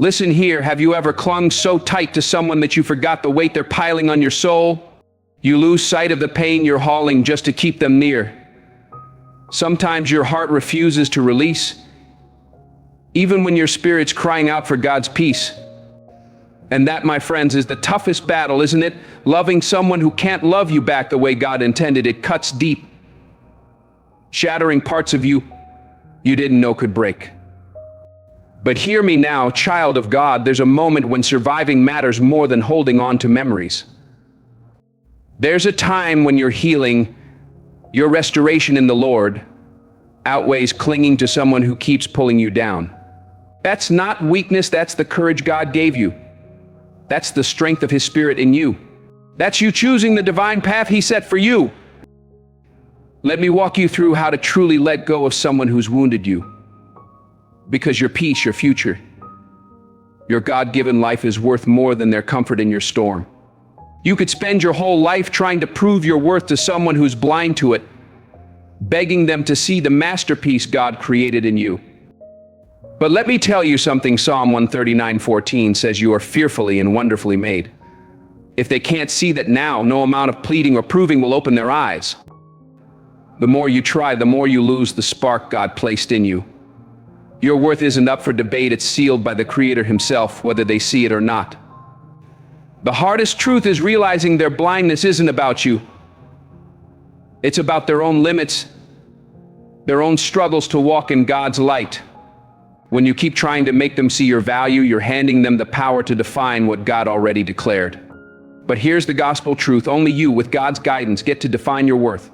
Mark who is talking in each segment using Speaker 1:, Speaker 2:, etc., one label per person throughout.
Speaker 1: Listen here, have you ever clung so tight to someone that you forgot the weight they're piling on your soul? You lose sight of the pain you're hauling just to keep them near. Sometimes your heart refuses to release, even when your spirit's crying out for God's peace. And that, my friends, is the toughest battle, isn't it? Loving someone who can't love you back the way God intended. It cuts deep, shattering parts of you didn't know could break. But hear me now, child of God, there's a moment when surviving matters more than holding on to memories. There's a time when your healing, your restoration in the Lord, outweighs clinging to someone who keeps pulling you down. That's not weakness, that's the courage God gave you. That's the strength of His Spirit in you. That's you choosing the divine path He set for you. Let me walk you through how to truly let go of someone who's wounded you. Because your peace, your future, your God-given life is worth more than their comfort in your storm. You could spend your whole life trying to prove your worth to someone who's blind to it, begging them to see the masterpiece God created in you. But let me tell you something. Psalm 139:14 says you are fearfully and wonderfully made. If they can't see that now, no amount of pleading or proving will open their eyes. The more you try, the more you lose the spark God placed in you. Your worth isn't up for debate, it's sealed by the Creator Himself, whether they see it or not. The hardest truth is realizing their blindness isn't about you. It's about their own limits, their own struggles to walk in God's light. When you keep trying to make them see your value, you're handing them the power to define what God already declared. But here's the gospel truth: only you, with God's guidance, get to define your worth.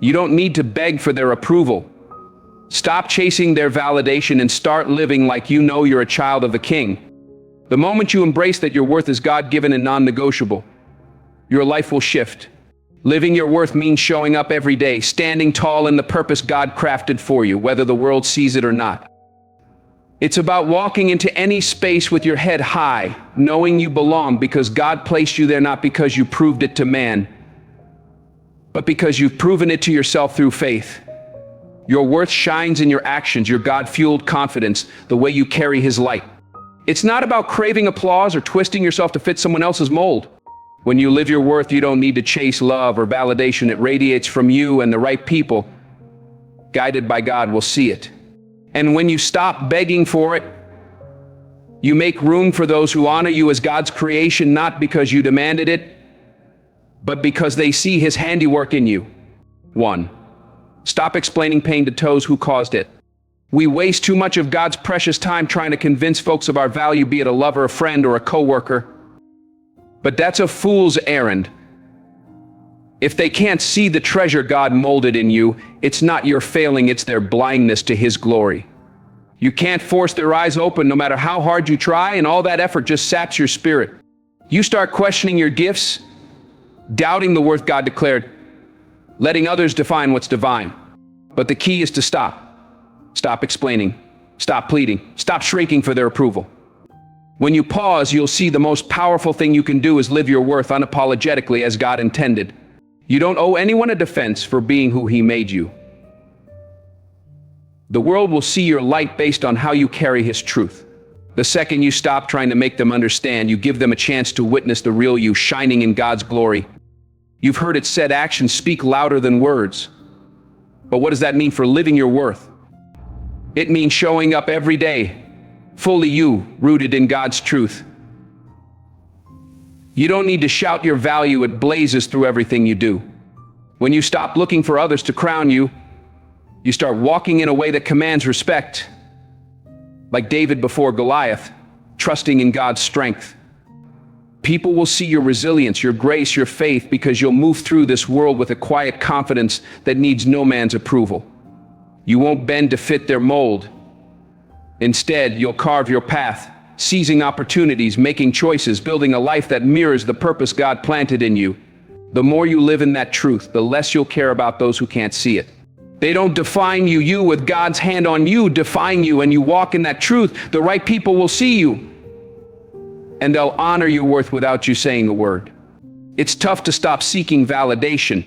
Speaker 1: You don't need to beg for their approval. Stop chasing their validation and start living like you know you're a child of the King. The moment you embrace that your worth is God-given and non-negotiable, your life will shift. Living your worth means showing up every day, standing tall in the purpose God crafted for you, whether the world sees it or not. It's about walking into any space with your head high, knowing you belong because God placed you there, not because you proved it to man, but because you've proven it to yourself through faith. Your worth shines in your actions, your God-fueled confidence, the way you carry His light. It's not about craving applause or twisting yourself to fit someone else's mold. When you live your worth, you don't need to chase love or validation. It radiates from you, and the right people, guided by God, will see it. And when you stop begging for it, you make room for those who honor you as God's creation, not because you demanded it, but because they see His handiwork in you. 1. Stop explaining pain to those who caused it. We waste too much of God's precious time trying to convince folks of our value, be it a lover, a friend, or a coworker. But that's a fool's errand. If they can't see the treasure God molded in you, it's not your failing, it's their blindness to His glory. You can't force their eyes open no matter how hard you try, and all that effort just saps your spirit. You start questioning your gifts, doubting the worth God declared, letting others define what's divine. But the key is to stop. Stop explaining, stop pleading, stop shrinking for their approval. When you pause, you'll see the most powerful thing you can do is live your worth unapologetically as God intended. You don't owe anyone a defense for being who He made you. The world will see your light based on how you carry His truth. The second you stop trying to make them understand, you give them a chance to witness the real you shining in God's glory. You've heard it said, actions speak louder than words. But what does that mean for living your worth? It means showing up every day, fully you, rooted in God's truth. You don't need to shout your value, it blazes through everything you do. When you stop looking for others to crown you, you start walking in a way that commands respect. Like David before Goliath, trusting in God's strength. People will see your resilience, your grace, your faith, because you'll move through this world with a quiet confidence that needs no man's approval. You won't bend to fit their mold. Instead, you'll carve your path, seizing opportunities, making choices, building a life that mirrors the purpose God planted in you. The more you live in that truth, the less you'll care about those who can't see it. They don't define you. You, with God's hand on you, define you, and you walk in that truth. The right people will see you, and they'll honor your worth without you saying a word. It's tough to stop seeking validation,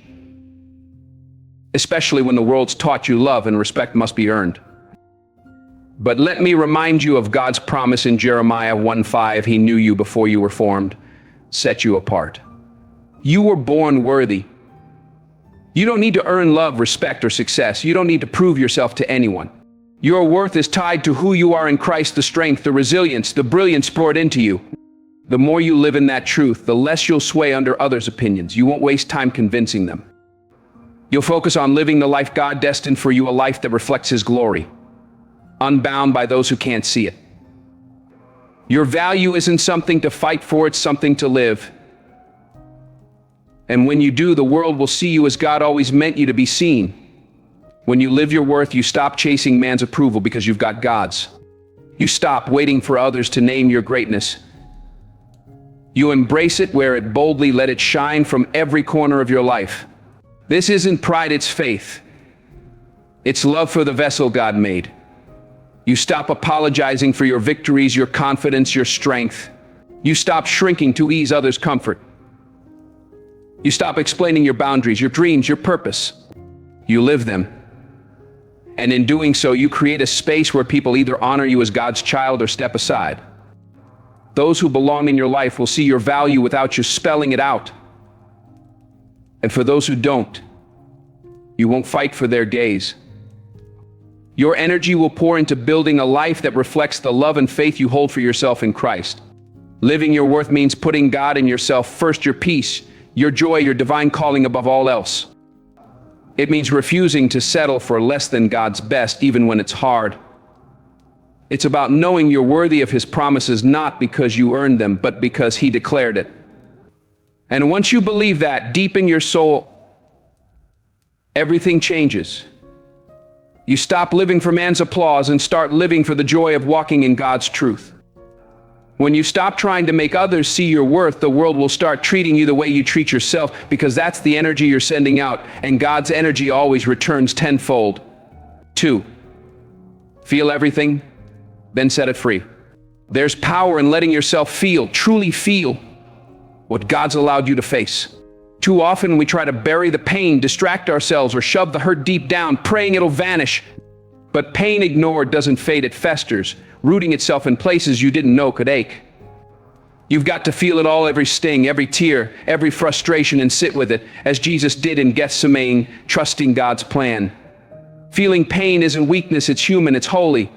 Speaker 1: especially when the world's taught you love and respect must be earned. But let me remind you of God's promise in Jeremiah 1:5. He knew you before you were formed, set you apart. You were born worthy. You don't need to earn love, respect, or success. You don't need to prove yourself to anyone. Your worth is tied to who you are in Christ, the strength, the resilience, the brilliance poured into you. The more you live in that truth, the less you'll sway under others' opinions. You won't waste time convincing them. You'll focus on living the life God destined for you, a life that reflects His glory, unbound by those who can't see it. Your value isn't something to fight for, it's something to live. And when you do, the world will see you as God always meant you to be seen. When you live your worth, you stop chasing man's approval because you've got God's. You stop waiting for others to name your greatness. You embrace it, wear it boldly, let it shine from every corner of your life. This isn't pride, it's faith. It's love for the vessel God made. You stop apologizing for your victories, your confidence, your strength. You stop shrinking to ease others' comfort. You stop explaining your boundaries, your dreams, your purpose. You live them. And in doing so, you create a space where people either honor you as God's child or step aside. Those who belong in your life will see your value without you spelling it out. And for those who don't, you won't fight for their gaze. Your energy will pour into building a life that reflects the love and faith you hold for yourself in Christ. Living your worth means putting God and yourself first, your peace, your joy, your divine calling above all else. It means refusing to settle for less than God's best, even when it's hard. It's about knowing you're worthy of His promises, not because you earned them, but because He declared it. And once you believe that deep in your soul, everything changes. You stop living for man's applause and start living for the joy of walking in God's truth. When you stop trying to make others see your worth, the world will start treating you the way you treat yourself, because that's the energy you're sending out, and God's energy always returns tenfold. 2. Feel everything, then set it free. There's power in letting yourself feel, truly feel, what God's allowed you to face. Too often we try to bury the pain, distract ourselves, or shove the hurt deep down, praying it'll vanish. But pain ignored doesn't fade, it festers, rooting itself in places you didn't know could ache. You've got to feel it all, every sting, every tear, every frustration, and sit with it, as Jesus did in Gethsemane, trusting God's plan. Feeling pain isn't weakness, it's human, it's holy.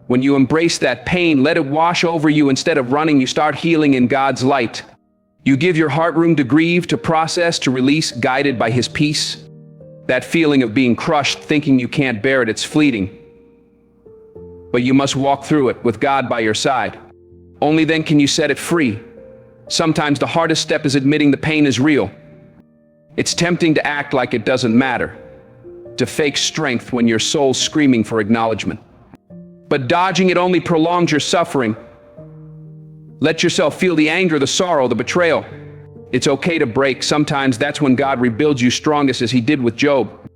Speaker 1: When you embrace that pain, let it wash over you. Instead of running, you start healing in God's light. You give your heart room to grieve, to process, to release, guided by His peace. That feeling of being crushed, thinking you can't bear it, it's fleeting. But you must walk through it with God by your side. Only then can you set it free. Sometimes the hardest step is admitting the pain is real. It's tempting to act like it doesn't matter, to fake strength when your soul's screaming for acknowledgement. But dodging it only prolongs your suffering. Let yourself feel the anger, the sorrow, the betrayal. It's okay to break. Sometimes that's when God rebuilds you strongest, as He did with Job.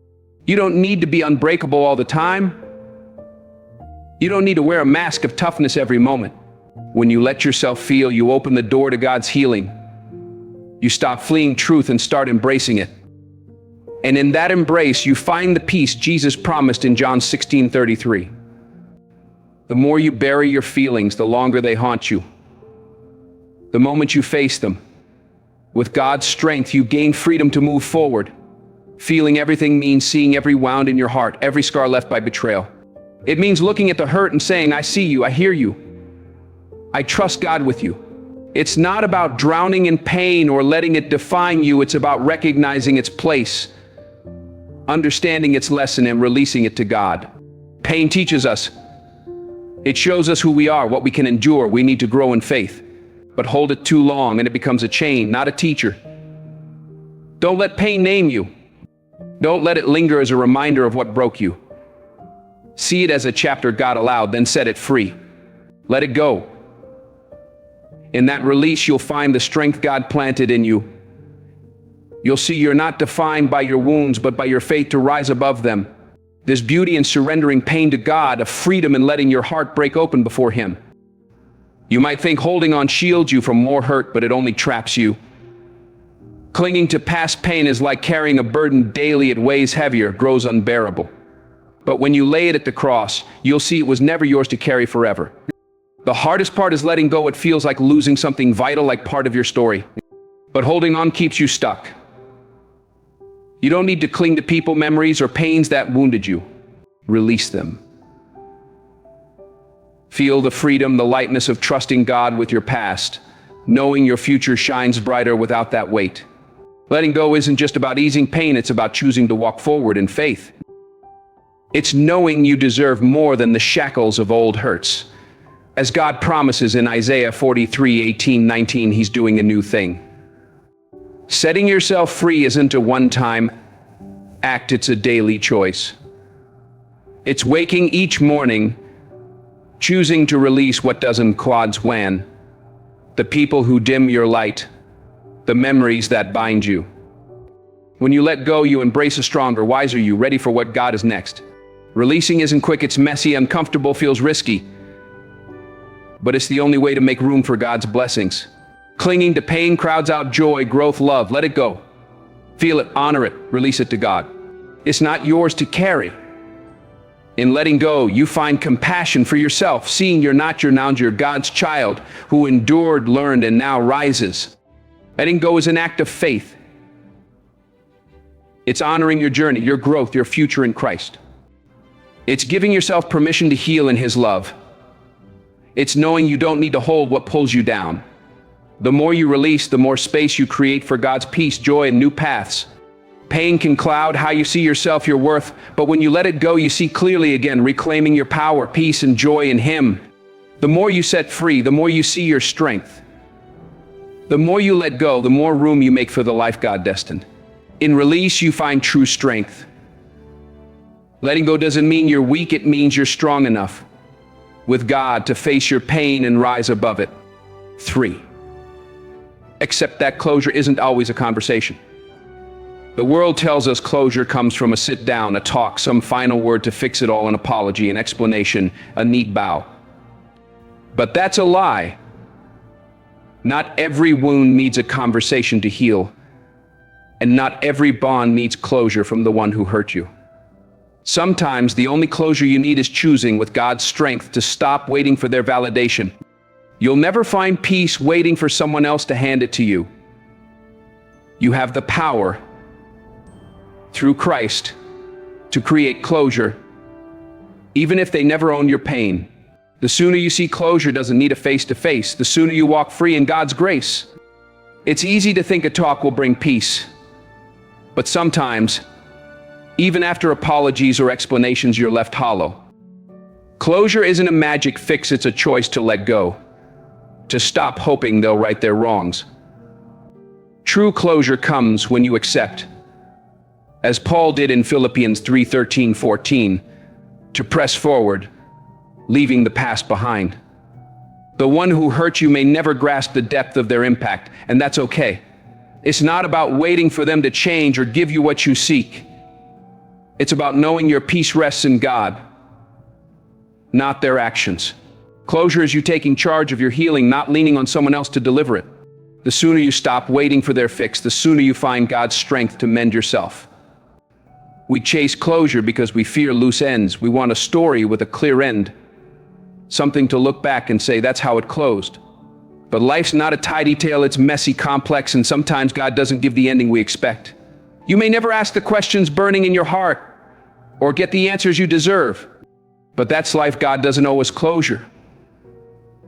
Speaker 1: You don't need to be unbreakable all the time. You don't need to wear a mask of toughness every moment. When you let yourself feel, you open the door to God's healing. You stop fleeing truth and start embracing it. And in that embrace, you find the peace Jesus promised in John 16:33. The more you bury your feelings, the longer they haunt you. The moment you face them, with God's strength, you gain freedom to move forward. Feeling everything means seeing every wound in your heart, every scar left by betrayal. It means looking at the hurt and saying, I see you, I hear you. I trust God with you. It's not about drowning in pain or letting it define you. It's about recognizing its place, understanding its lesson, and releasing it to God. Pain teaches us. It shows us who we are, what we can endure. We need to grow in faith. But hold it too long and it becomes a chain, not a teacher. Don't let pain name you. Don't let it linger as a reminder of what broke you. See it as a chapter God allowed, then set it free. Let it go. In that release, you'll find the strength God planted in you. You'll see you're not defined by your wounds, but by your faith to rise above them. There's beauty in surrendering pain to God, a freedom in letting your heart break open before Him. You might think holding on shields you from more hurt, but it only traps you. Clinging to past pain is like carrying a burden daily. It weighs heavier, grows unbearable. But when you lay it at the cross, you'll see it was never yours to carry forever. The hardest part is letting go. It feels like losing something vital, like part of your story. But holding on keeps you stuck. You don't need to cling to people, memories, or pains that wounded you. Release them. Feel the freedom, the lightness of trusting God with your past, knowing your future shines brighter without that weight. Letting go isn't just about easing pain, it's about choosing to walk forward in faith. It's knowing you deserve more than the shackles of old hurts. As God promises in Isaiah 43:18-19, He's doing a new thing. Setting yourself free isn't a one-time act, it's a daily choice. It's waking each morning, choosing to release what doesn't quads when, the people who dim your light, the memories that bind you. When you let go, you embrace a stronger, wiser you, ready for what God is next. Releasing isn't quick, it's messy, uncomfortable, feels risky. But it's the only way to make room for God's blessings. Clinging to pain crowds out joy, growth, love. Let it go. Feel it, honor it, release it to God. It's not yours to carry. In letting go, you find compassion for yourself, seeing you're not your nouns, you're God's child who endured, learned, and now rises. Letting go is an act of faith. It's honoring your journey, your growth, your future in Christ. It's giving yourself permission to heal in His love. It's knowing you don't need to hold what pulls you down. The more you release, the more space you create for God's peace, joy, and new paths. Pain can cloud how you see yourself, your worth, but when you let it go, you see clearly again, reclaiming your power, peace, and joy in Him. The more you set free, the more you see your strength. The more you let go, the more room you make for the life God destined. In release, you find true strength. Letting go doesn't mean you're weak, it means you're strong enough with God to face your pain and rise above it. 3. Accept that closure isn't always a conversation. The world tells us closure comes from a sit down, a talk, some final word to fix it all, an apology, an explanation, a neat bow. But that's a lie. Not every wound needs a conversation to heal, and not every bond needs closure from the one who hurt you. Sometimes the only closure you need is choosing with God's strength to stop waiting for their validation. You'll never find peace waiting for someone else to hand it to you. You have the power, through Christ, to create closure, even if they never own your pain. The sooner you see closure doesn't need a face-to-face, the sooner you walk free in God's grace. It's easy to think a talk will bring peace, but sometimes, even after apologies or explanations, you're left hollow. Closure isn't a magic fix, it's a choice to let go, to stop hoping they'll right their wrongs. True closure comes when you accept, as Paul did in Philippians 3:13-14, to press forward, leaving the past behind. The one who hurt you may never grasp the depth of their impact, and that's okay. It's not about waiting for them to change or give you what you seek. It's about knowing your peace rests in God, not their actions. Closure is you taking charge of your healing, not leaning on someone else to deliver it. The sooner you stop waiting for their fix, the sooner you find God's strength to mend yourself. We chase closure because we fear loose ends. We want a story with a clear end, something to look back and say, that's how it closed. But life's not a tidy tale, it's messy, complex, and sometimes God doesn't give the ending we expect. You may never ask the questions burning in your heart or get the answers you deserve, but that's life. God doesn't owe us closure.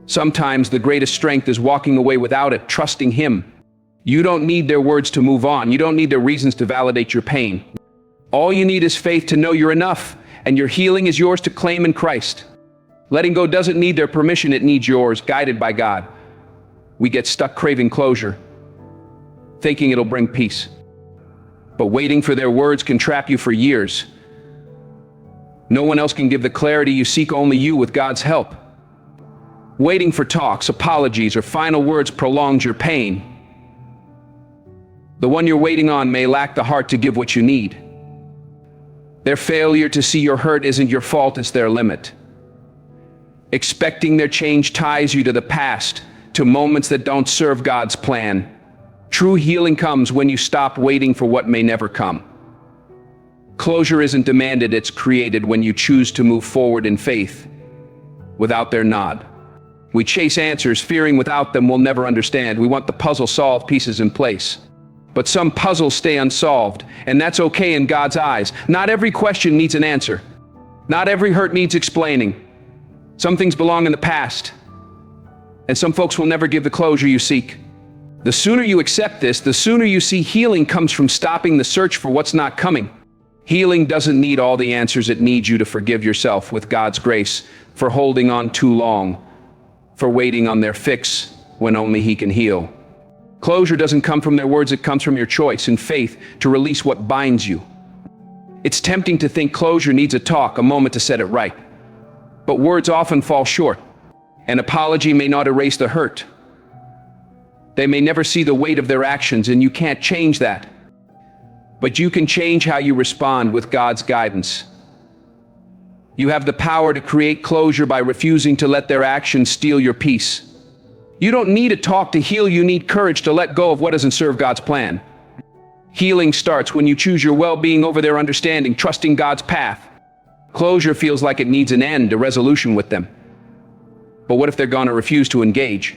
Speaker 1: Sometimes the greatest strength is walking away without it, trusting Him. You don't need their words to move on. You don't need their reasons to validate your pain. All you need is faith to know you're enough, and your healing is yours to claim in Christ. Letting go doesn't need their permission, it needs yours, guided by God. We get stuck craving closure, thinking it'll bring peace. But waiting for their words can trap you for years. No one else can give the clarity you seek, only you with God's help. Waiting for talks, apologies, or final words prolongs your pain. The one you're waiting on may lack the heart to give what you need. Their failure to see your hurt isn't your fault, it's their limit. Expecting their change ties you to the past, to moments that don't serve God's plan. True healing comes when you stop waiting for what may never come. Closure isn't demanded, it's created when you choose to move forward in faith, without their nod. We chase answers, fearing without them we'll never understand. We want the puzzle solved, pieces in place. But some puzzles stay unsolved, and that's okay in God's eyes. Not every question needs an answer. Not every hurt needs explaining. Some things belong in the past, and some folks will never give the closure you seek. The sooner you accept this, the sooner you see healing comes from stopping the search for what's not coming. Healing doesn't need all the answers, it needs you to forgive yourself with God's grace for holding on too long, for waiting on their fix when only He can heal. Closure doesn't come from their words, it comes from your choice in faith to release what binds you. It's tempting to think closure needs a talk, a moment to set it right. But words often fall short. An apology may not erase the hurt. They may never see the weight of their actions, and you can't change that. But you can change how you respond with God's guidance. You have the power to create closure by refusing to let their actions steal your peace. You don't need a talk to heal, you need courage to let go of what doesn't serve God's plan. Healing starts when you choose your well-being over their understanding, trusting God's path. Closure feels like it needs an end, a resolution with them. But what if they're going to refuse to engage?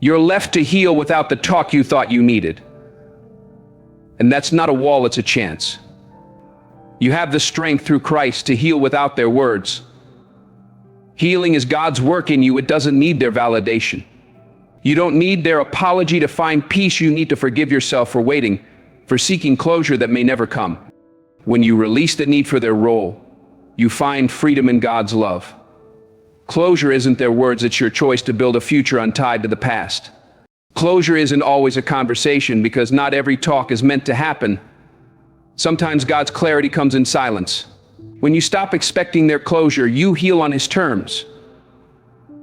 Speaker 1: You're left to heal without the talk you thought you needed. And that's not a wall, it's a chance. You have the strength through Christ to heal without their words. Healing is God's work in you, it doesn't need their validation. You don't need their apology to find peace, you need to forgive yourself for waiting, for seeking closure that may never come. When you release the need for their role, you find freedom in God's love. Closure isn't their words, it's your choice to build a future untied to the past. Closure isn't always a conversation because not every talk is meant to happen. Sometimes God's clarity comes in silence. When you stop expecting their closure, you heal on His terms.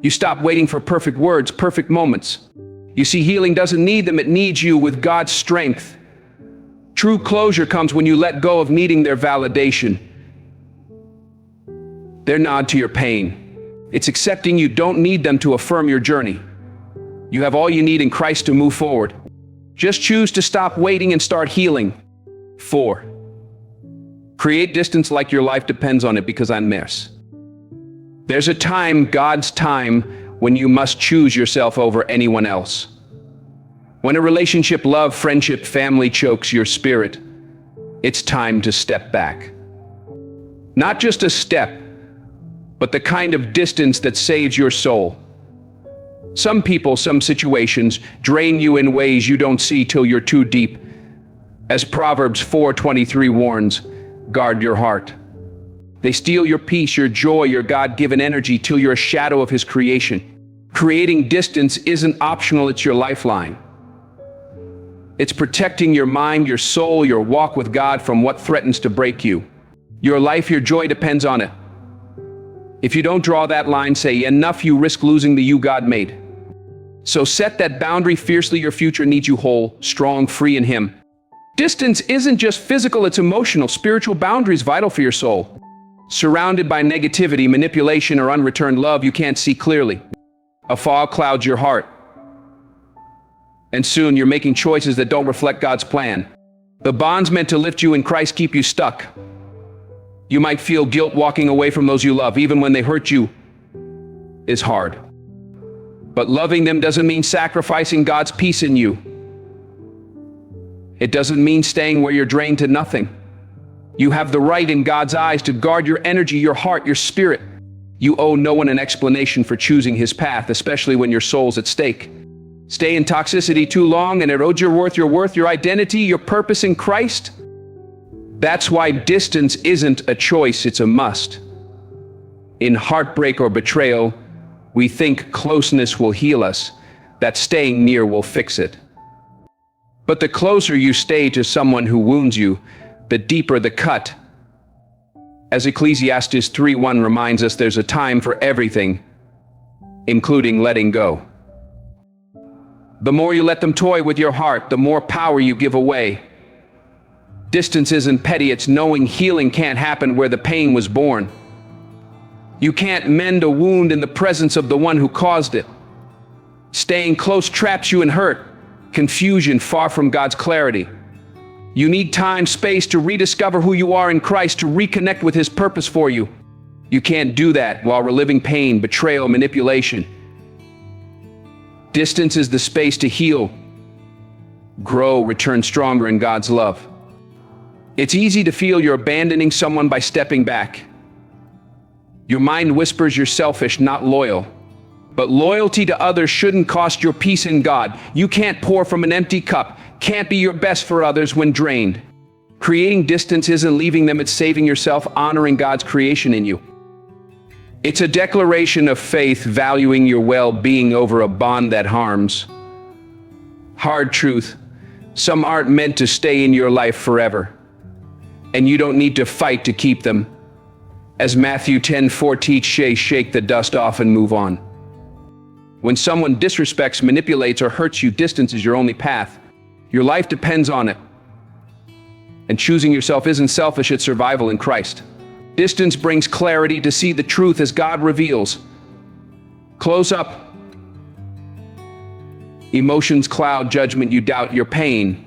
Speaker 1: You stop waiting for perfect words, perfect moments. You see, healing doesn't need them, it needs you with God's strength. True closure comes when you let go of needing their validation, their nod to your pain. It's accepting you don't need them to affirm your journey. You have all you need in Christ to move forward. Just choose to stop waiting and start healing. 4. Create distance like your life depends on it, because I'm mess. There's a time, God's time, when you must choose yourself over anyone else. When a relationship, love, friendship, family chokes your spirit, it's time to step back. Not just a step, but the kind of distance that saves your soul. Some people, some situations drain you in ways you don't see till you're too deep. As Proverbs 4:23 warns, guard your heart. They steal your peace, your joy, your God-given energy till you're a shadow of His creation. Creating distance isn't optional, it's your lifeline. It's protecting your mind, your soul, your walk with God from what threatens to break you. Your life, your joy depends on it. If you don't draw that line, say enough, you risk losing the you God made. So set that boundary fiercely. Your future needs you whole, strong, free in Him. Distance isn't just physical, it's emotional. Spiritual boundaries vital for your soul. Surrounded by negativity, manipulation, or unreturned love, you can't see clearly. A fog clouds your heart. And soon you're making choices that don't reflect God's plan. The bonds meant to lift you in Christ keep you stuck. You might feel guilt walking away from those you love, even when they hurt you is hard. But loving them doesn't mean sacrificing God's peace in you. It doesn't mean staying where you're drained to nothing. You have the right in God's eyes to guard your energy, your heart, your spirit. You owe no one an explanation for choosing His path, especially when your soul's at stake. Stay in toxicity too long and it erodes your worth, your identity, your purpose in Christ. That's why distance isn't a choice, it's a must. In heartbreak or betrayal, we think closeness will heal us, that staying near will fix it. But the closer you stay to someone who wounds you, the deeper the cut. As Ecclesiastes 3:1 reminds us, there's a time for everything, including letting go. The more you let them toy with your heart, the more power you give away. Distance isn't petty, it's knowing healing can't happen where the pain was born. You can't mend a wound in the presence of the one who caused it. Staying close traps you in hurt, confusion, far from God's clarity. You need time, space to rediscover who you are in Christ, to reconnect with His purpose for you. You can't do that while reliving pain, betrayal, manipulation. Distance is the space to heal, grow, return stronger in God's love. It's easy to feel you're abandoning someone by stepping back. Your mind whispers you're selfish, not loyal. But loyalty to others shouldn't cost your peace in God. You can't pour from an empty cup, can't be your best for others when drained. Creating distance isn't leaving them, it's saving yourself, honoring God's creation in you. It's a declaration of faith, valuing your well-being over a bond that harms. Hard truth, some aren't meant to stay in your life forever, and you don't need to fight to keep them. As Matthew 10:4 teaches, shake the dust off and move on. When someone disrespects, manipulates, or hurts you, distance is your only path. Your life depends on it. And choosing yourself isn't selfish, it's survival in Christ. Distance brings clarity to see the truth as God reveals. Close up. Emotions cloud judgment, you doubt your pain.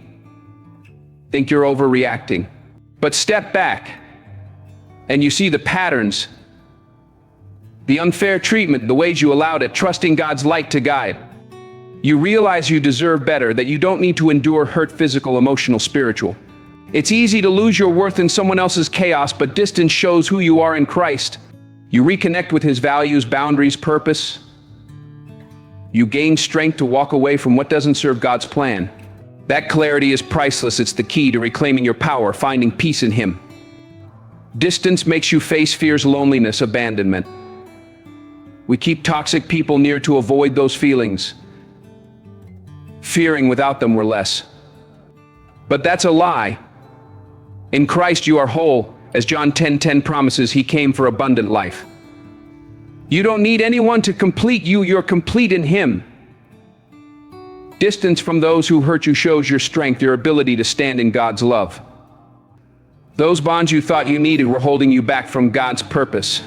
Speaker 1: Think you're overreacting. But step back, and you see the patterns, the unfair treatment, the ways you allowed it, trusting God's light to guide. You realize you deserve better, that you don't need to endure hurt, physical, emotional, spiritual. It's easy to lose your worth in someone else's chaos, but distance shows who you are in Christ. You reconnect with His values, boundaries, purpose. You gain strength to walk away from what doesn't serve God's plan. That clarity is priceless. It's the key to reclaiming your power, finding peace in Him. Distance makes you face fears, loneliness, abandonment. We keep toxic people near to avoid those feelings, fearing without them we're less. But that's a lie. In Christ you are whole. As John 10:10 promises, He came for abundant life. You don't need anyone to complete you, you're complete in Him. Distance from those who hurt you shows your strength, your ability to stand in God's love. Those bonds you thought you needed were holding you back from God's purpose.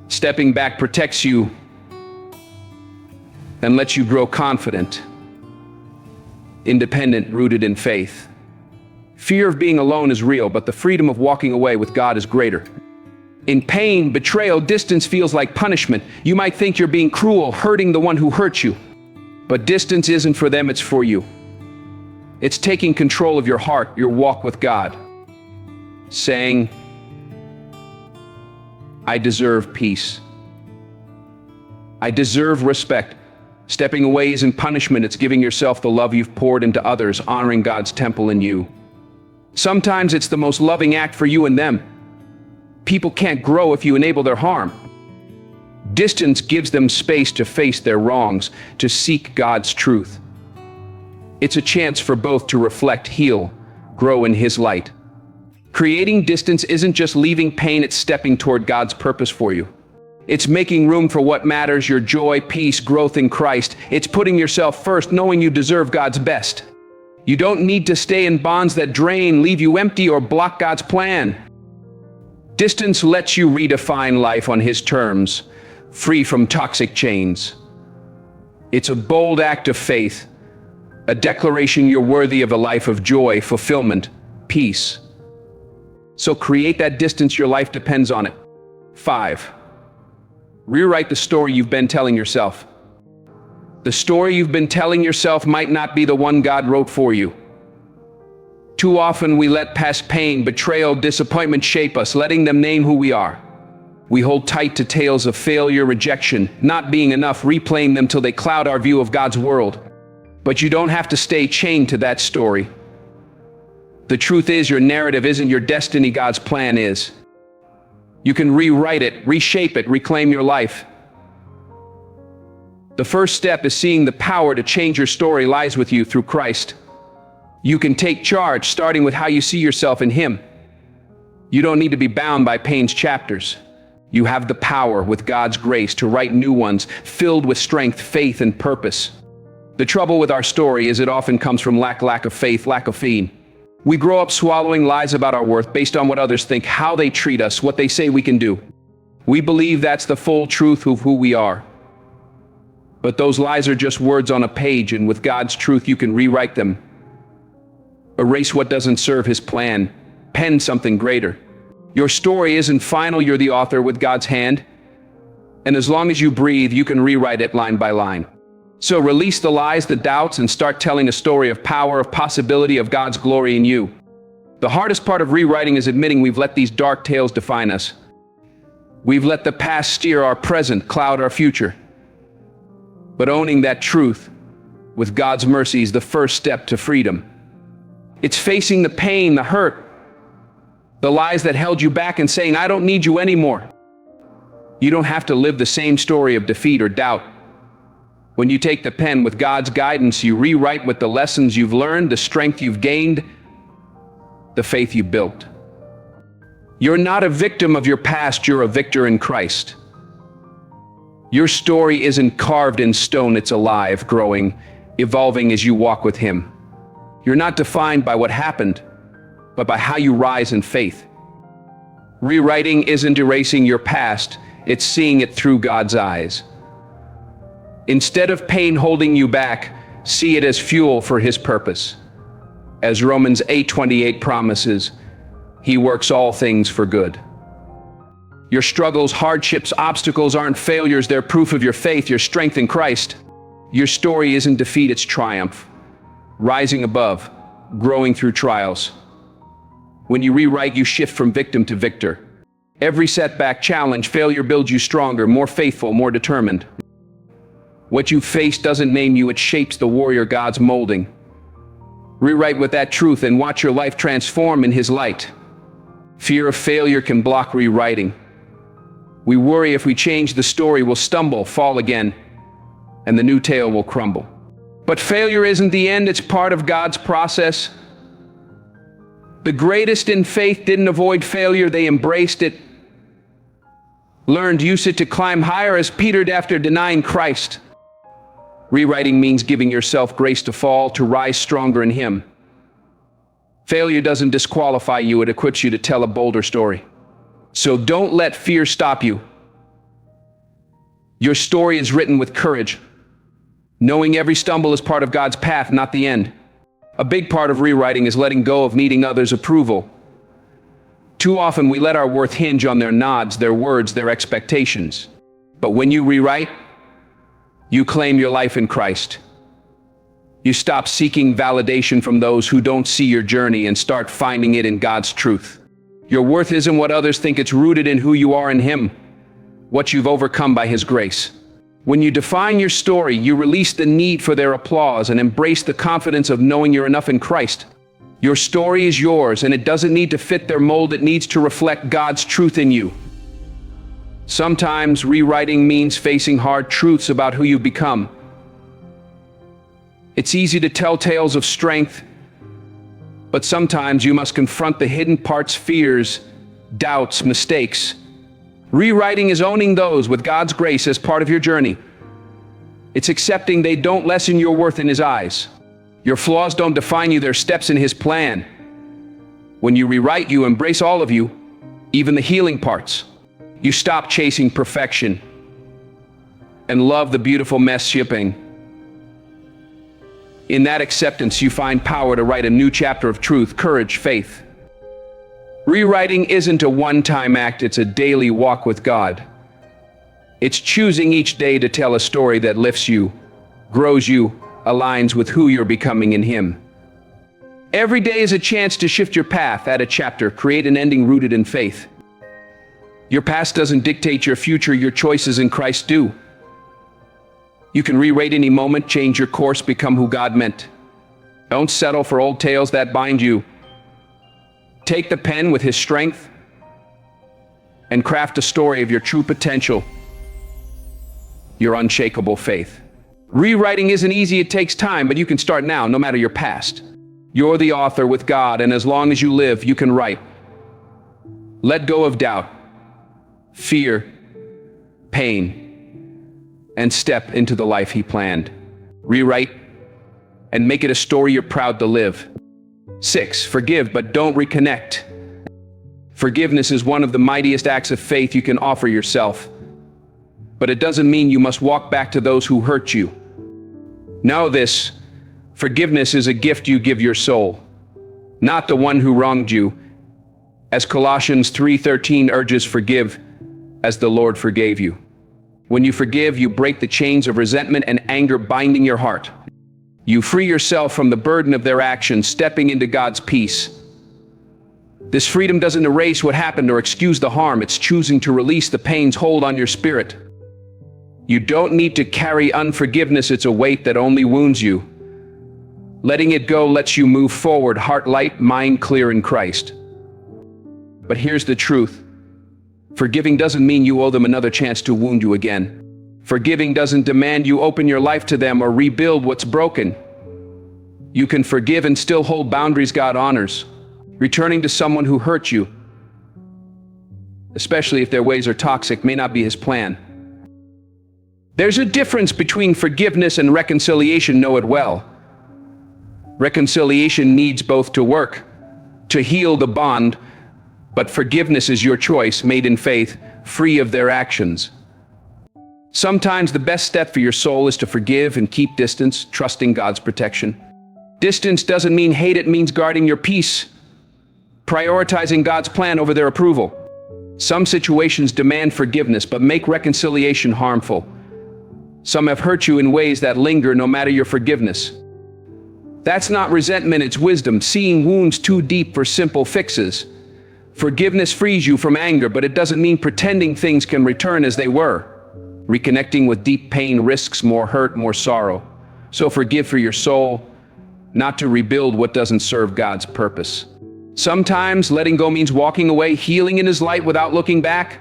Speaker 1: Stepping back protects you and lets you grow confident, independent, rooted in faith. Fear of being alone is real, but the freedom of walking away with God is greater. In pain, betrayal, distance feels like punishment. You might think you're being cruel, hurting the one who hurt you. But distance isn't for them, it's for you. It's taking control of your heart, your walk with God. Saying, I deserve peace. I deserve respect. Stepping away isn't punishment, it's giving yourself the love you've poured into others, honoring God's temple in you. Sometimes it's the most loving act for you and them. People can't grow if you enable their harm. Distance gives them space to face their wrongs, to seek God's truth. It's a chance for both to reflect, heal, grow in His light. Creating distance isn't just leaving pain, it's stepping toward God's purpose for you. It's making room for what matters, your joy, peace, growth in Christ. It's putting yourself first, knowing you deserve God's best. You don't need to stay in bonds that drain, leave you empty, or block God's plan. Distance lets you redefine life on His terms, free from toxic chains. It's a bold act of faith, a declaration you're worthy of a life of joy, fulfillment, peace. So create that distance, your life depends on it. 5. Rewrite the story you've been telling yourself. The story you've been telling yourself might not be the one God wrote for you. Too often we let past pain, betrayal, disappointment shape us, letting them name who we are. We hold tight to tales of failure, rejection, not being enough, replaying them till they cloud our view of God's world. But you don't have to stay chained to that story. The truth is, your narrative isn't your destiny, God's plan is. You can rewrite it, reshape it, reclaim your life. The first step is seeing the power to change your story lies with you through Christ. You can take charge, starting with how you see yourself in Him. You don't need to be bound by pain's chapters. You have the power, with God's grace, to write new ones, filled with strength, faith, and purpose. The trouble with our story is it often comes from lack of faith, lack of faith. We grow up swallowing lies about our worth based on what others think, how they treat us, what they say we can do. We believe that's the full truth of who we are. But those lies are just words on a page, and with God's truth you can rewrite them. Erase what doesn't serve his plan. Pen something greater. Your story isn't final, you're the author with God's hand. And as long as you breathe, you can rewrite it line by line. So release the lies, the doubts, and start telling a story of power, of possibility, of God's glory in you. The hardest part of rewriting is admitting we've let these dark tales define us. We've let the past steer our present, cloud our future. But owning that truth with God's mercy is the first step to freedom. It's facing the pain, the hurt, the lies that held you back and saying, I don't need you anymore. You don't have to live the same story of defeat or doubt. When you take the pen with God's guidance, you rewrite with the lessons you've learned, the strength you've gained, the faith you built. You're not a victim of your past, you're a victor in Christ. Your story isn't carved in stone, it's alive, growing, evolving as you walk with Him. You're not defined by what happened, but by how you rise in faith. Rewriting isn't erasing your past, it's seeing it through God's eyes. Instead of pain holding you back, see it as fuel for His purpose. As Romans 8:28 promises, He works all things for good. Your struggles, hardships, obstacles aren't failures, they're proof of your faith, your strength in Christ. Your story isn't defeat, it's triumph. Rising above, growing through trials. When you rewrite, you shift from victim to victor. Every setback, challenge, failure builds you stronger, more faithful, more determined. What you face doesn't name you, it shapes the warrior God's molding. Rewrite with that truth and watch your life transform in His light. Fear of failure can block rewriting. We worry if we change the story, we'll stumble, fall again, and the new tale will crumble. But failure isn't the end, it's part of God's process. The greatest in faith didn't avoid failure, they embraced it. Learned, use it to climb higher as Peter did after denying Christ. Rewriting means giving yourself grace to fall, to rise stronger in Him. Failure doesn't disqualify you, it equips you to tell a bolder story. So don't let fear stop you. Your story is written with courage, knowing every stumble is part of God's path, not the end. A big part of rewriting is letting go of needing others' approval. Too often we let our worth hinge on their nods, their words, their expectations. But when you rewrite, you claim your life in Christ. You stop seeking validation from those who don't see your journey and start finding it in God's truth. Your worth isn't what others think, it's rooted in who you are in Him, what you've overcome by His grace. When you define your story, you release the need for their applause and embrace the confidence of knowing you're enough in Christ. Your story is yours, and it doesn't need to fit their mold, it needs to reflect God's truth in you. Sometimes rewriting means facing hard truths about who you've become. It's easy to tell tales of strength, but sometimes you must confront the hidden parts, fears, doubts, mistakes. Rewriting is owning those with God's grace as part of your journey. It's accepting they don't lessen your worth in His eyes. Your flaws don't define you, they're steps in His plan. When you rewrite, you embrace all of you, even the healing parts. You stop chasing perfection and love the beautiful mess shipping. In that acceptance, you find power to write a new chapter of truth, courage, faith. Rewriting isn't a one-time act, it's a daily walk with God. It's choosing each day to tell a story that lifts you, grows you, aligns with who you're becoming in Him. Every day is a chance to shift your path, add a chapter, create an ending rooted in faith. Your past doesn't dictate your future, your choices in Christ do. You can rewrite any moment, change your course, become who God meant. Don't settle for old tales that bind you. Take the pen with His strength and craft a story of your true potential, your unshakable faith. Rewriting isn't easy, it takes time, but you can start now, no matter your past. You're the author with God, and as long as you live, you can write. Let go of doubt, fear, pain, and step into the life He planned. Rewrite and make it a story you're proud to live. 6. Forgive, but don't reconnect. Forgiveness is one of the mightiest acts of faith you can offer yourself. But it doesn't mean you must walk back to those who hurt you. Know this, forgiveness is a gift you give your soul. not the one who wronged you. As Colossians 3:13 urges, forgive as the Lord forgave you. When you forgive, you break the chains of resentment and anger binding your heart. You free yourself from the burden of their actions, stepping into God's peace. This freedom doesn't erase what happened or excuse the harm. It's choosing to release the pain's hold on your spirit. You don't need to carry unforgiveness. It's a weight that only wounds you. Letting it go lets you move forward, heart light, mind clear in Christ. But here's the truth. Forgiving doesn't mean you owe them another chance to wound you again. Forgiving doesn't demand you open your life to them or rebuild what's broken. You can forgive and still hold boundaries God honors, returning to someone who hurt you, especially if their ways are toxic, may not be His plan. There's a difference between forgiveness and reconciliation, know it well. Reconciliation needs both to work, to heal the bond, but forgiveness is your choice, made in faith, free of their actions. Sometimes the best step for your soul is to forgive and keep distance, trusting God's protection. Distance doesn't mean hate, it means guarding your peace, prioritizing God's plan over their approval. Some situations demand forgiveness, but make reconciliation harmful. Some have hurt you in ways that linger no matter your forgiveness. That's not resentment, it's wisdom, seeing wounds too deep for simple fixes. Forgiveness frees you from anger, but it doesn't mean pretending things can return as they were. Reconnecting with deep pain risks more hurt, more sorrow. So forgive for your soul, not to rebuild what doesn't serve God's purpose. Sometimes letting go means walking away, healing in His light without looking back.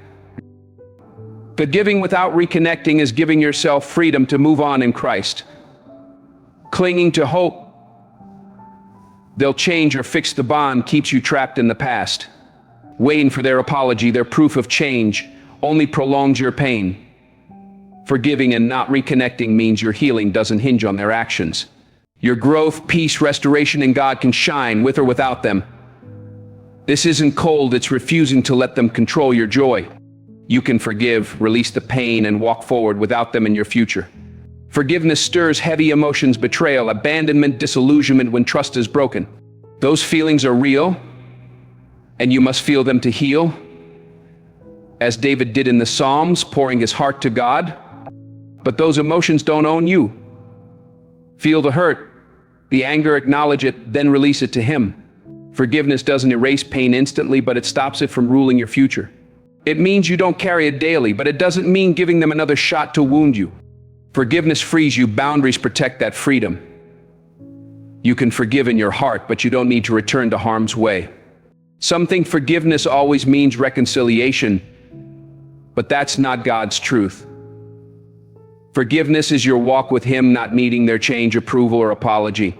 Speaker 1: Forgiving without reconnecting is giving yourself freedom to move on in Christ. Clinging to hope they'll change or fix the bond keeps you trapped in the past. Waiting for their apology, their proof of change, only prolongs your pain. Forgiving and not reconnecting means your healing doesn't hinge on their actions. Your growth, peace, restoration in God can shine with or without them. This isn't cold, it's refusing to let them control your joy. You can forgive, release the pain, and walk forward without them in your future. Forgiveness stirs heavy emotions, betrayal, abandonment, disillusionment when trust is broken. Those feelings are real, and you must feel them to heal. As David did in the Psalms, pouring his heart to God. But those emotions don't own you. Feel the hurt, the anger, acknowledge it, then release it to Him. Forgiveness doesn't erase pain instantly, but it stops it from ruling your future. It means you don't carry it daily, but it doesn't mean giving them another shot to wound you. Forgiveness frees you, boundaries protect that freedom. You can forgive in your heart, but you don't need to return to harm's way. Some think forgiveness always means reconciliation, but that's not God's truth. Forgiveness is your walk with Him, not needing their change, approval, or apology.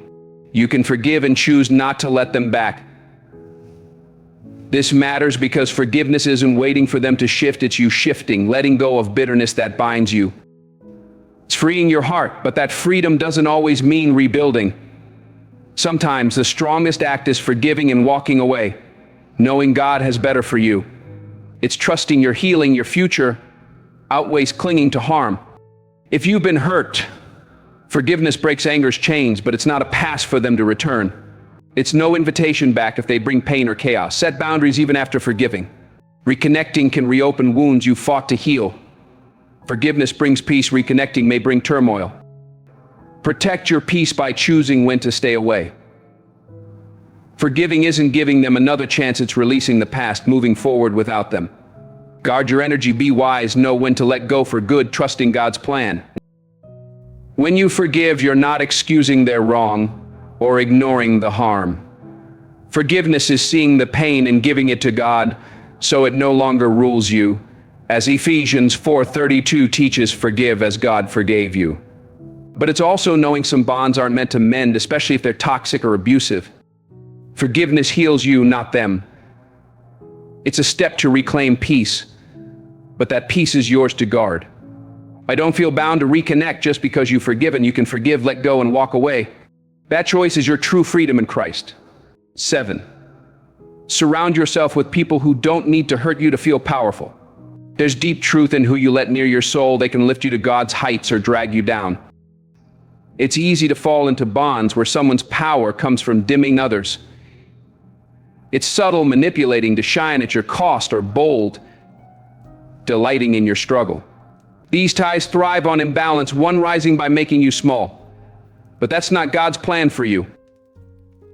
Speaker 1: You can forgive and choose not to let them back. This matters because forgiveness isn't waiting for them to shift, it's you shifting, letting go of bitterness that binds you. It's freeing your heart, but that freedom doesn't always mean rebuilding. Sometimes the strongest act is forgiving and walking away, knowing God has better for you. It's trusting your healing, your future, outweighs clinging to harm. If you've been hurt, forgiveness breaks anger's chains, but it's not a pass for them to return. It's no invitation back if they bring pain or chaos. Set boundaries even after forgiving. Reconnecting can reopen wounds you fought to heal. Forgiveness brings peace, reconnecting may bring turmoil. Protect your peace by choosing when to stay away. Forgiving isn't giving them another chance, it's releasing the past, moving forward without them. Guard your energy, be wise, know when to let go for good, trusting God's plan. When you forgive, you're not excusing their wrong or ignoring the harm. Forgiveness is seeing the pain and giving it to God so it no longer rules you. As Ephesians 4:32 teaches, forgive as God forgave you. But it's also knowing some bonds aren't meant to mend, especially if they're toxic or abusive. Forgiveness heals you, not them. It's a step to reclaim peace, but that peace is yours to guard. I don't feel bound to reconnect just because you've forgiven. You can forgive, let go, and walk away. That choice is your true freedom in Christ. 7. Surround yourself with people who don't need to hurt you to feel powerful. There's deep truth in who you let near your soul. They can lift you to God's heights or drag you down. It's easy to fall into bonds where someone's power comes from dimming others. It's subtle, manipulating to shine at your cost, or bold, delighting in your struggle. These ties thrive on imbalance, one rising by making you small. But that's not God's plan for you.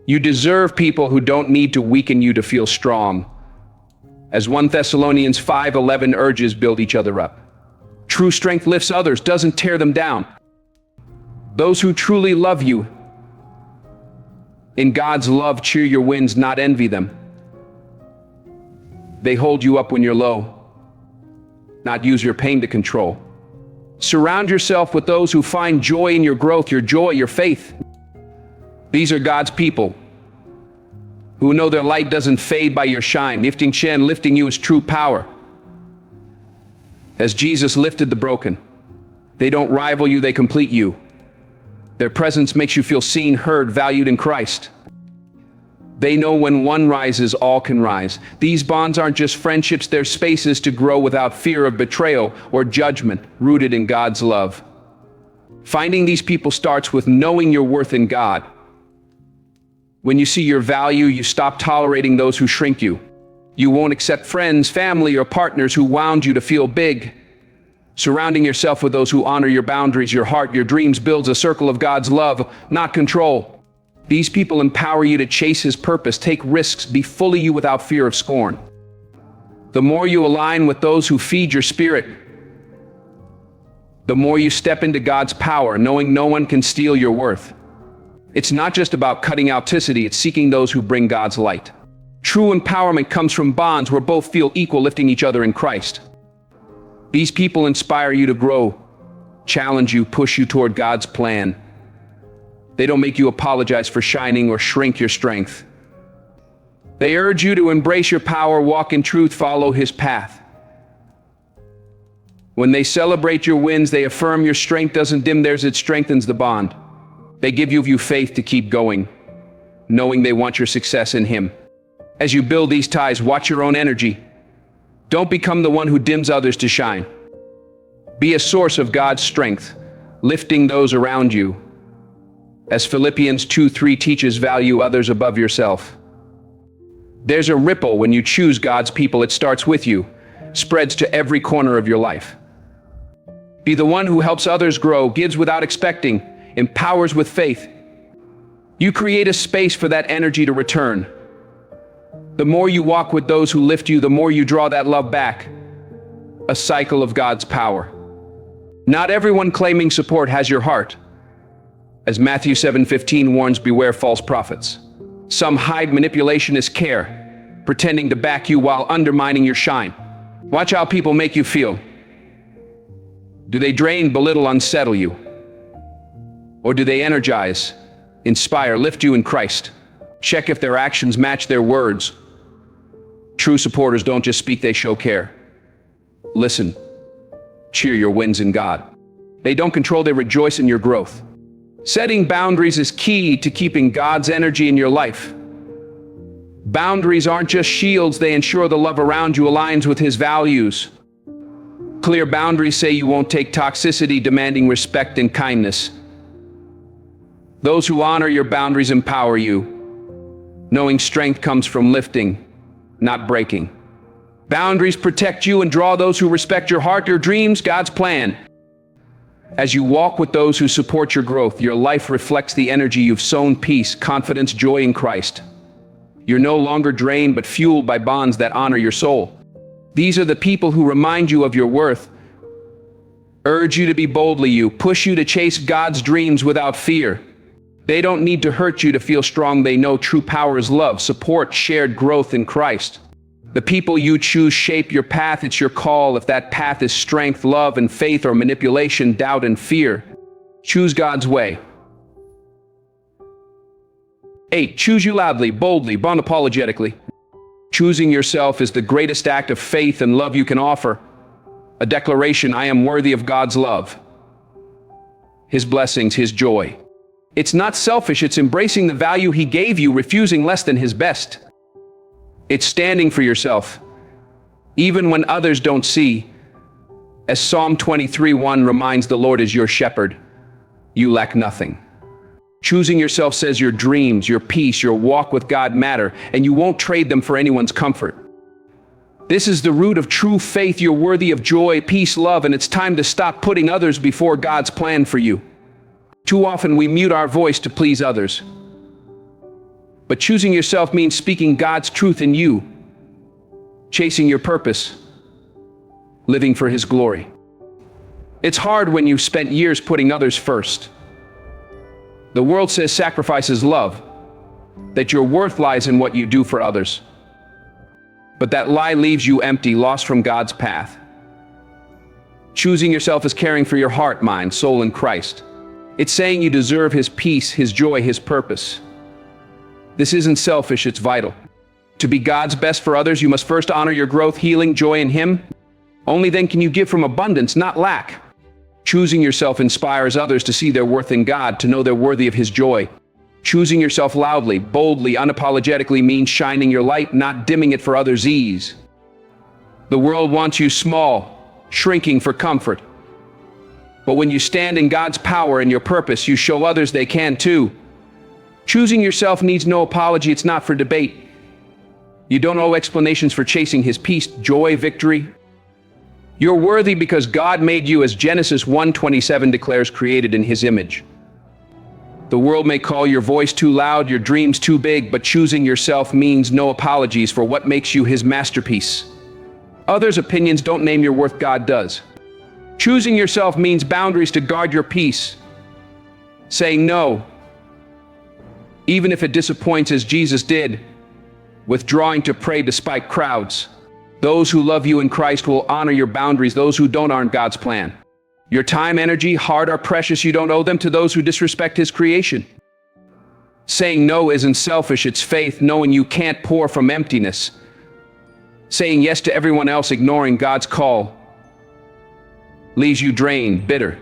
Speaker 1: You deserve people who don't need to weaken you to feel strong. As 1 Thessalonians 5:11 urges, build each other up. True strength lifts others, doesn't tear them down. Those who truly love you in God's love cheer your wins, not envy them. They hold you up when you're low, not use your pain to control. Surround yourself with those who find joy in your growth, your joy, your faith. These are God's people who know their light doesn't fade by your shine. Lifting you is true power. As Jesus lifted the broken, they don't rival you, they complete you. Their presence makes you feel seen, heard, valued in Christ. They know when one rises, all can rise. These bonds aren't just friendships, they're spaces to grow without fear of betrayal or judgment, rooted in God's love. Finding these people starts with knowing your worth in God. When you see your value, you stop tolerating those who shrink you. You won't accept friends, family, or partners who wound you to feel big. Surrounding yourself with those who honor your boundaries, your heart, your dreams builds a circle of God's love, not control. These people empower you to chase His purpose, take risks, be fully you without fear of scorn. The more you align with those who feed your spirit, the more you step into God's power, knowing no one can steal your worth. It's not just about cutting out toxicity, it's seeking those who bring God's light. True empowerment comes from bonds where both feel equal, lifting each other in Christ. These people inspire you to grow, challenge you, push you toward God's plan. They don't make you apologize for shining or shrink your strength. They urge you to embrace your power, walk in truth, follow His path. When they celebrate your wins, they affirm your strength doesn't dim theirs, it strengthens the bond. They give you faith to keep going, knowing they want your success in Him. As you build these ties, watch your own energy. Don't become the one who dims others to shine. Be a source of God's strength, lifting those around you. As Philippians 2:3 teaches, value others above yourself. There's a ripple when you choose God's people. It starts with you, spreads to every corner of your life. Be the one who helps others grow, gives without expecting, empowers with faith. You create a space for that energy to return. The more you walk with those who lift you, the more you draw that love back. A cycle of God's power. Not everyone claiming support has your heart. As Matthew 7:15 warns, beware false prophets. Some hide manipulation as care, pretending to back you while undermining your shine. Watch how people make you feel. Do they drain, belittle, unsettle you? Or do they energize, inspire, lift you in Christ? Check if their actions match their words. True supporters don't just speak, they show care. Listen, cheer your wins in God. They don't control, they rejoice in your growth. Setting boundaries is key to keeping God's energy in your life. Boundaries aren't just shields, they ensure the love around you aligns with His values. Clear boundaries say you won't take toxicity, demanding respect and kindness. Those who honor your boundaries empower you, knowing strength comes from lifting, not breaking. Boundaries protect you and draw those who respect your heart, your dreams, God's plan. As you walk with those who support your growth, your life reflects the energy you've sown: peace, confidence, joy in Christ. You're no longer drained, but fueled by bonds that honor your soul. These are the people who remind you of your worth, urge you to be boldly you, push you to chase God's dreams without fear. They don't need to hurt you to feel strong. They know true power is love, support, shared growth in Christ. The people you choose shape your path. It's your call. If that path is strength, love, and faith, or manipulation, doubt, and fear, choose God's way. 8. Choose you loudly, boldly, unapologetically. Choosing yourself is the greatest act of faith and love you can offer. A declaration: I am worthy of God's love, His blessings, His joy. It's not selfish, it's embracing the value He gave you, refusing less than His best. It's standing for yourself, even when others don't see. As Psalm 23:1 reminds, the Lord is your shepherd. You lack nothing. Choosing yourself says your dreams, your peace, your walk with God matter, and you won't trade them for anyone's comfort. This is the root of true faith. You're worthy of joy, peace, love, and it's time to stop putting others before God's plan for you. Too often we mute our voice to please others. But choosing yourself means speaking God's truth in you, chasing your purpose, living for His glory. It's hard when you've spent years putting others first. The world says sacrifice is love, that your worth lies in what you do for others. But that lie leaves you empty, lost from God's path. Choosing yourself is caring for your heart, mind, soul in Christ. It's saying you deserve His peace, His joy, His purpose. This isn't selfish, it's vital. To be God's best for others, you must first honor your growth, healing, joy in Him. Only then can you give from abundance, not lack. Choosing yourself inspires others to see their worth in God, to know they're worthy of His joy. Choosing yourself loudly, boldly, unapologetically means shining your light, not dimming it for others' ease. The world wants you small, shrinking for comfort. But when you stand in God's power and your purpose, you show others they can too. Choosing yourself needs no apology. It's not for debate. You don't owe explanations for chasing His peace, joy, victory. You're worthy because God made you, as Genesis 1:27 declares, created in His image. The world may call your voice too loud, your dreams too big, but choosing yourself means no apologies for what makes you His masterpiece. Others' opinions don't name your worth, God does. Choosing yourself means boundaries to guard your peace. Saying no, even if it disappoints, as Jesus did, withdrawing to pray despite crowds. Those who love you in Christ will honor your boundaries. Those who don't aren't God's plan. Your time, energy, heart are precious. You don't owe them to those who disrespect His creation. Saying no isn't selfish, it's faith, knowing you can't pour from emptiness. Saying yes to everyone else, ignoring God's call, leaves you drained, bitter.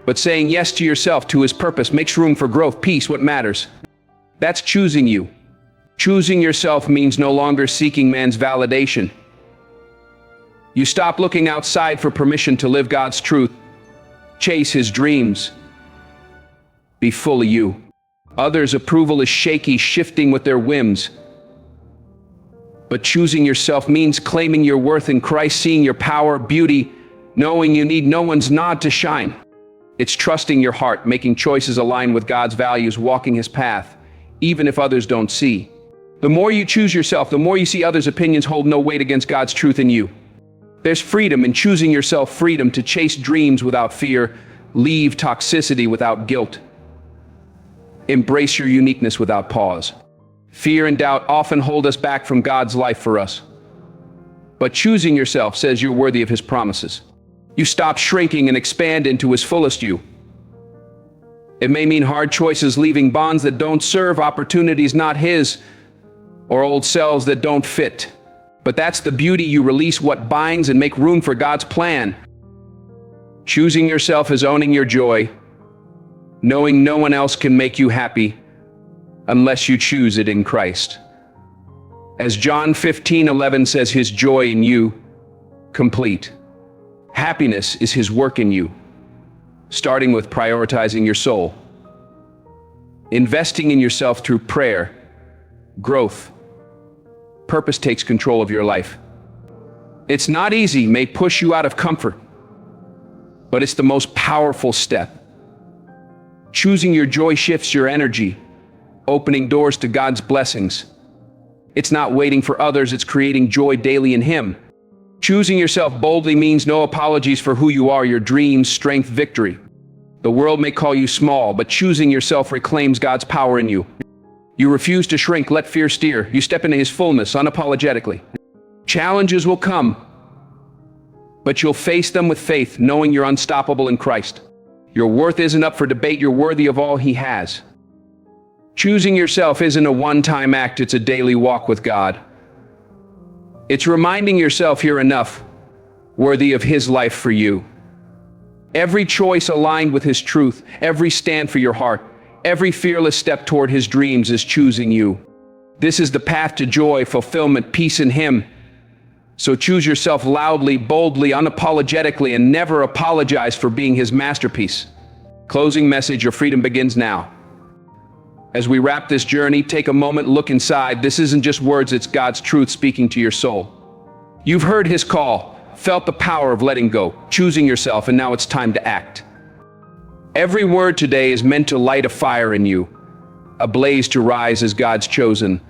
Speaker 1: But saying yes to yourself, to His purpose, makes room for growth, peace, what matters. That's choosing you. Choosing yourself means no longer seeking man's validation. You stop looking outside for permission to live God's truth. Chase His dreams. Be fully you. Others' approval is shaky, shifting with their whims. But choosing yourself means claiming your worth in Christ, seeing your power, beauty, knowing you need no one's nod to shine. It's trusting your heart, making choices aligned with God's values, walking His path, even if others don't see. The more you choose yourself, the more you see others' opinions hold no weight against God's truth in you. There's freedom in choosing yourself, freedom to chase dreams without fear, leave toxicity without guilt. Embrace your uniqueness without pause. Fear and doubt often hold us back from God's life for us. But choosing yourself says you're worthy of His promises. You stop shrinking and expand into His fullest you. It may mean hard choices, leaving bonds that don't serve, opportunities not His, or old selves that don't fit. But that's the beauty. You release what binds and make room for God's plan. Choosing yourself is owning your joy, knowing no one else can make you happy unless you choose it in Christ. As John 15:11 says, His joy in you, complete. Happiness is His work in you, starting with prioritizing your soul, investing in yourself through prayer, growth. Purpose takes control of your life. It's not easy, may push you out of comfort, but it's the most powerful step. Choosing your joy shifts your energy, opening doors to God's blessings. It's not waiting for others, it's creating joy daily in Him. Choosing yourself boldly means no apologies for who you are, your dreams, strength, victory. The world may call you small, but choosing yourself reclaims God's power in you. You refuse to shrink, let fear steer. You step into His fullness unapologetically. Challenges will come, but you'll face them with faith, knowing you're unstoppable in Christ. Your worth isn't up for debate, you're worthy of all He has. Choosing yourself isn't a one-time act, it's a daily walk with God. It's reminding yourself you're enough, worthy of His life for you. Every choice aligned with His truth, every stand for your heart, every fearless step toward His dreams is choosing you. This is the path to joy, fulfillment, peace in Him. So choose yourself loudly, boldly, unapologetically, and never apologize for being His masterpiece. Closing message, your freedom begins now. As we wrap this journey, take a moment, look inside. This isn't just words, it's God's truth speaking to your soul. You've heard his call, felt the power of letting go, choosing yourself, and now it's time to act. Every word today is meant to light a fire in you, a blaze to rise as God's chosen,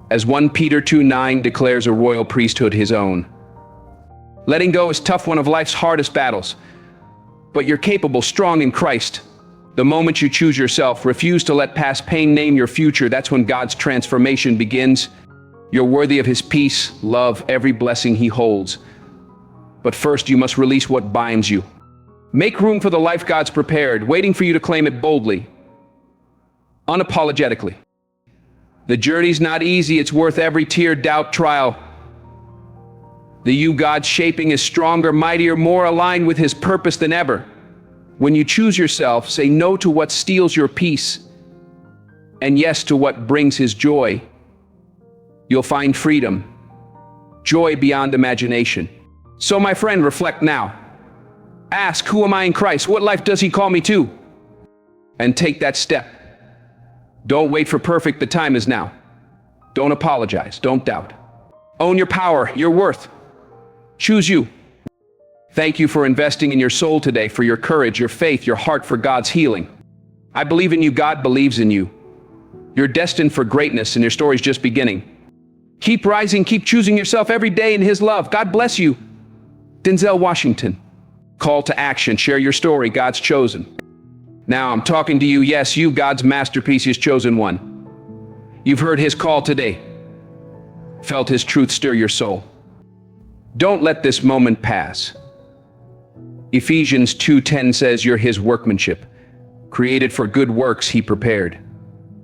Speaker 1: as 1 Peter 2:9 declares a royal priesthood his own. Letting go is tough, one of life's hardest battles, but you're capable, strong in Christ. The moment you choose yourself, refuse to let past pain name your future, that's when God's transformation begins. You're worthy of his peace, love, every blessing he holds. But first, you must release what binds you. Make room for the life God's prepared, waiting for you to claim it boldly, unapologetically. The journey's not easy, it's worth every tear, doubt, trial. The you God's shaping is stronger, mightier, more aligned with his purpose than ever. When you choose yourself, say no to what steals your peace, and yes to what brings his joy. You'll find freedom, joy beyond imagination. So my friend, reflect now. Ask, who am I in Christ? What life does he call me to? And take that step. Don't wait for perfect, the time is now. Don't apologize, don't doubt. Own your power, your worth. Choose you. Thank you for investing in your soul today, for your courage, your faith, your heart for God's healing. I believe in you, God believes in you. You're destined for greatness and your story's just beginning. Keep rising, keep choosing yourself every day in his love. God bless you. Denzel Washington. Call to action, share your story, God's chosen. Now I'm talking to you, yes, you, God's masterpiece, his chosen one. You've heard his call today, felt his truth stir your soul. Don't let this moment pass. Ephesians 2:10 says you're his workmanship, created for good works he prepared.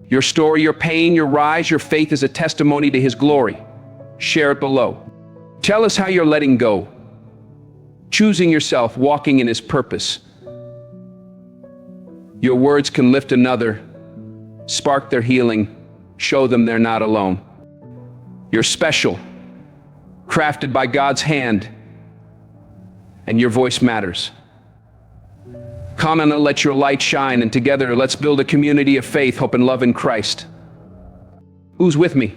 Speaker 1: Your story, your pain, your rise, your faith is a testimony to his glory. Share it below. Tell us how you're letting go, choosing yourself, walking in his purpose. Your words can lift another, spark their healing, show them they're not alone. You're special, crafted by God's hand, and your voice matters. Come and let your light shine, and together let's build a community of faith, hope, and love in Christ. Who's with me?